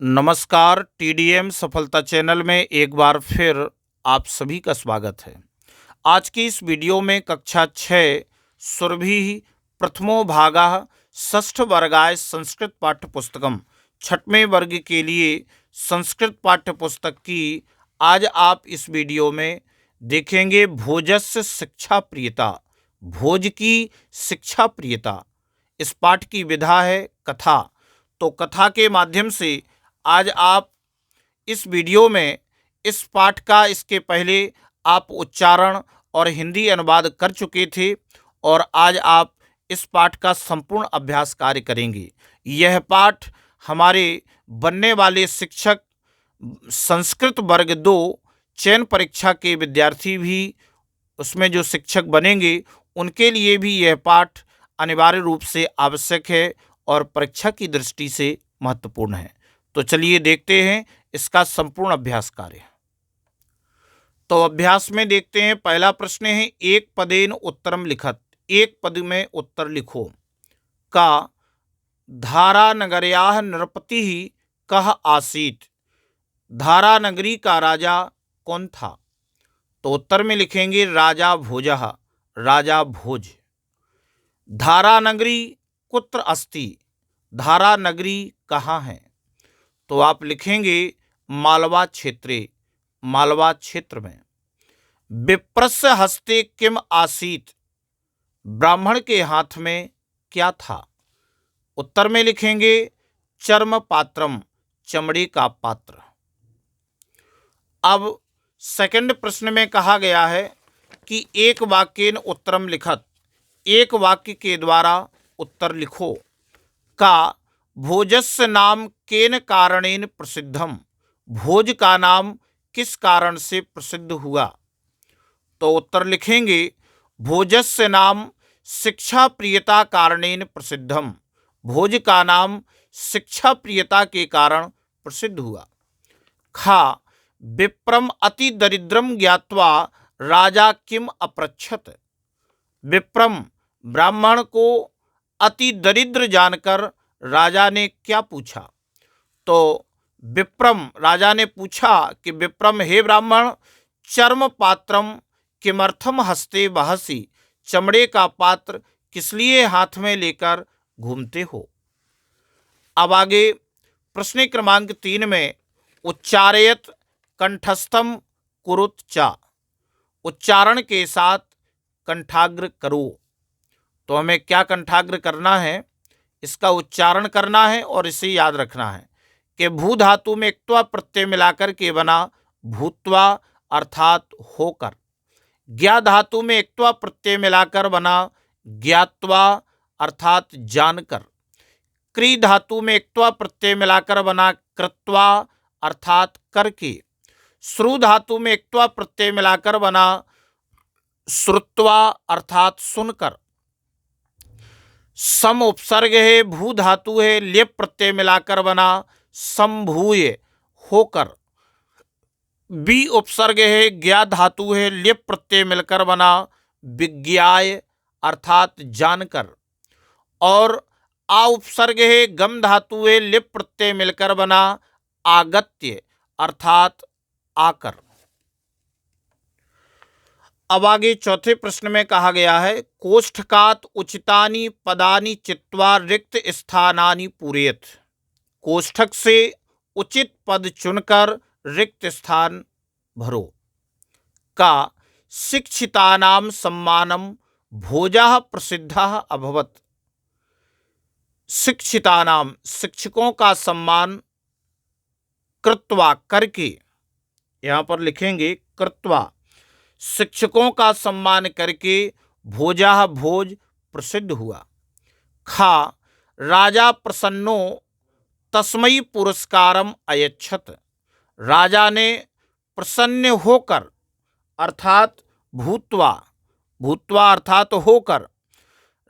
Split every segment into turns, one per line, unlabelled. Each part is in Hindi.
नमस्कार। टीडीएम सफलता चैनल में एक बार फिर आप सभी का स्वागत है। आज की इस वीडियो में कक्षा 6 सुरभि प्रथमो भागः षष्ठ वर्गाय संस्कृत पाठ्य पुस्तकम छठवें वर्ग के लिए संस्कृत पाठ्य पुस्तक की आज आप इस वीडियो में देखेंगे भोजस्य शिक्षा प्रियता। भोज की शिक्षा प्रियता। इस पाठ की विधा है कथा। तो कथा के माध्यम से आज आप इस वीडियो में इस पाठ का इसके पहले आप उच्चारण और हिंदी अनुवाद कर चुके थे और आज आप इस पाठ का संपूर्ण अभ्यास कार्य करेंगे। यह पाठ हमारे बनने वाले शिक्षक संस्कृत वर्ग 2 चयन परीक्षा के विद्यार्थी भी उसमें जो शिक्षक बनेंगे उनके लिए भी यह पाठ अनिवार्य रूप से आवश्यक है और परीक्षा की दृष्टि से महत्वपूर्ण है। तो चलिए देखते हैं इसका संपूर्ण अभ्यास कार्य। तो अभ्यास में देखते हैं, पहला प्रश्न है एक पदेन उत्तरम लिखत। एक पद में उत्तर लिखो। का धारा नगर्याः नृपति कः आसीत्। धारा नगरी का राजा कौन था? तो उत्तर में लिखेंगे राजा भोजः, राजा भोज। धारा नगरी कुत्र अस्ति। धारा नगरी कहाँ है? तो आप लिखेंगे मालवा क्षेत्रे, मालवा क्षेत्र में। विप्रस्य हस्ते किम आसीत्। ब्राह्मण के हाथ में क्या था? उत्तर में लिखेंगे चर्म पात्रम, चमड़े का पात्र। अब सेकंड प्रश्न में कहा गया है कि एक वाक्येन उत्तरम लिखत। एक वाक्य के द्वारा उत्तर लिखो। का भोजस्य नाम केन कारणेन प्रसिद्धम। भोज का नाम किस कारण से प्रसिद्ध हुआ? तो उत्तर लिखेंगे भोजस्य नाम शिक्षा प्रियता कारणेन प्रसिद्धम। भोज का नाम शिक्षा प्रियता के कारण प्रसिद्ध हुआ। खा विप्रम अति दरिद्रम ज्ञात्वा राजा किम अपृच्छत। विप्रम ब्राह्मण को अति दरिद्र जानकर राजा ने क्या पूछा? तो विप्रम राजा ने पूछा कि विप्रम हे ब्राह्मण, चर्म पात्रम किमर्थम हस्ते वहसि। चमड़े का पात्र किस लिए हाथ में लेकर घूमते हो? अब आगे प्रश्न क्रमांक 3 में उच्चारयत कंठस्थम कुरुत चा। उच्चारण के साथ कंठाग्र करो। तो हमें क्या कंठाग्र करना है, इसका उच्चारण करना है और इसे याद रखना है कि भू धातु में क्त्वा प्रत्यय मिलाकर के बना भूत्वा अर्थात होकर। ज्ञा धातु में क्त्वा प्रत्यय मिलाकर बना ज्ञात्वा अर्थात जानकर। क्री धातु में क्त्वा प्रत्यय मिलाकर बना कृत्वा अर्थात करके। श्रु धातु में क्त्वा प्रत्यय मिलाकर बना श्रुत्वा अर्थात सुनकर। सम उपसर्ग है, भू धातु है, लेप प्रत्यय मिलाकर बना संभूय होकर। बी उपसर्ग है, ज्ञा धातु है, लेप प्रत्यय मिलकर बना विज्ञाय अर्थात जानकर। और आ उपसर्ग है, गम धातु है, लेप प्रत्यय मिलकर बना आगत्य अर्थात आकर। अब आगे चौथे प्रश्न में कहा गया है कोष्ठकात उचितानि पदानि चित्वा रिक्त स्थानानि पूरयत। कोष्ठक से उचित पद चुनकर रिक्त स्थान भरो। का शिक्षितानां सम्मानम भोजः प्रसिद्धः अभवत। शिक्षितानां शिक्षकों का सम्मान कृत्वा करके, यहाँ पर लिखेंगे कृत्वा, शिक्षकों का सम्मान करके भोजः भोज प्रसिद्ध हुआ। खा राजा प्रसन्नो तस्मै पुरस्कारम अयच्छत। राजा ने प्रसन्न होकर अर्थात भूत्वा, भूत्वा अर्थात होकर,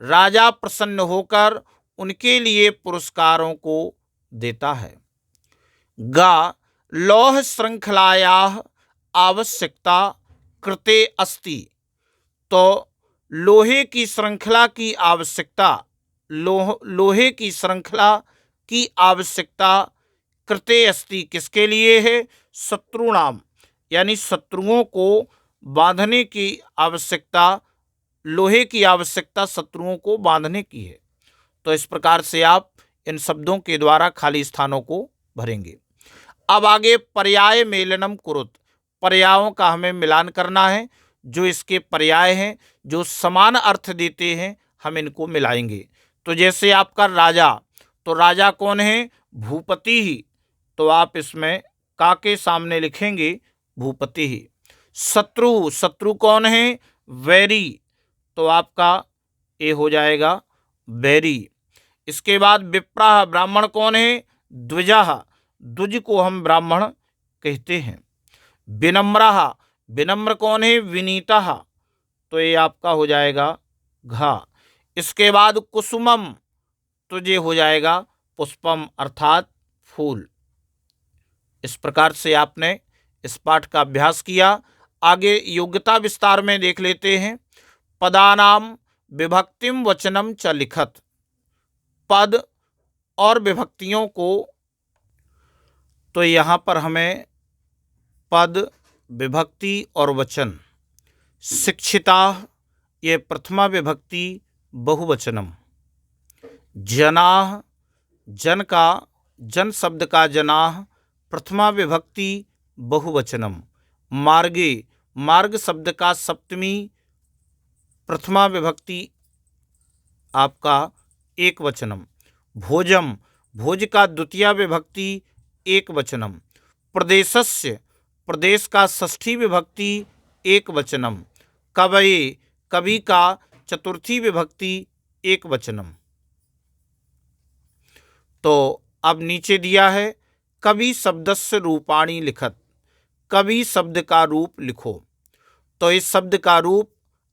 राजा प्रसन्न होकर उनके लिए पुरस्कारों को देता है। गा लौह श्रृंखलायाः आवश्यकता कृते अस्ति। तो लोहे की श्रृंखला की आवश्यकता, लोहे की श्रृंखला की आवश्यकता कृते अस्ति किसके लिए है? शत्रुणाम, यानी शत्रुओं को बांधने की आवश्यकता, लोहे की आवश्यकता शत्रुओं को बांधने की है। तो इस प्रकार से आप इन शब्दों के द्वारा खाली स्थानों को भरेंगे। अब आगे पर्याय मेलनम कुरुत, पर्यायों का हमें मिलान करना है। जो इसके पर्याय हैं, जो समान अर्थ देते हैं, हम इनको मिलाएंगे। तो जैसे आपका राजा, तो राजा कौन है? भूपति ही, तो आप इसमें का के सामने लिखेंगे भूपति ही। शत्रु, शत्रु कौन है? वैरी, तो आपका ए हो जाएगा बैरी। इसके बाद विप्राह, ब्राह्मण कौन है? द्विजः, द्विज को हम ब्राह्मण कहते हैं। विनम्रः, विनम्र कौन है? विनीतः, तो ये आपका हो जाएगा घा। इसके बाद कुसुमम, तो ये हो जाएगा पुष्पम अर्थात फूल। इस प्रकार से आपने इस पाठ का अभ्यास किया। आगे योग्यता विस्तार में देख लेते हैं। पदानाम विभक्तिम वचनम च लिखत, पद और विभक्तियों को, तो यहाँ पर हमें पद, विभक्ति और वचन। शिक्षिता, ये प्रथमा विभक्ति बहुवचनम। जनाः, जन का, जन शब्द का जनाः प्रथमा विभक्ति बहुवचनम। मार्गे, मार्ग शब्द का सप्तमी प्रथमा विभक्ति आपका एक वचनम। भोजम, भोज का द्वितीया विभक्ति एक वचनम। प्रदेशस्य, प्रदेश का षष्ठी विभक्ति एक वचनम। कवये, कवि का चतुर्थी विभक्ति एक वचनम। तो अब नीचे दिया है कवि शब्दस्य रूपाणि लिखत, कवि शब्द का रूप लिखो। तो इस शब्द का रूप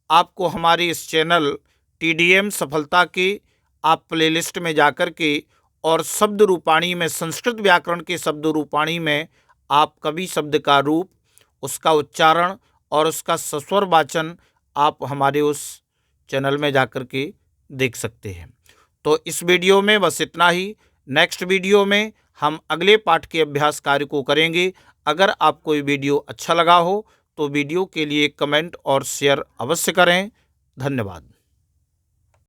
आपको हमारे इस चैनल TDM सफलता के आप प्लेलिस्ट में जाकर के और शब्द रूपाणी में, संस्कृत व्याकरण के शब्द रूपाणी में आप कवि शब्द का रूप, उसका उच्चारण और उसका सस्वर वाचन आप हमारे उस चैनल में जाकर के देख सकते हैं। तो इस वीडियो में बस इतना ही। नेक्स्ट वीडियो में हम अगले पाठ के अभ्यास कार्य को करेंगे। अगर आपको ये वीडियो अच्छा लगा हो तो वीडियो के लिए कमेंट और शेयर अवश्य करें। धन्यवाद।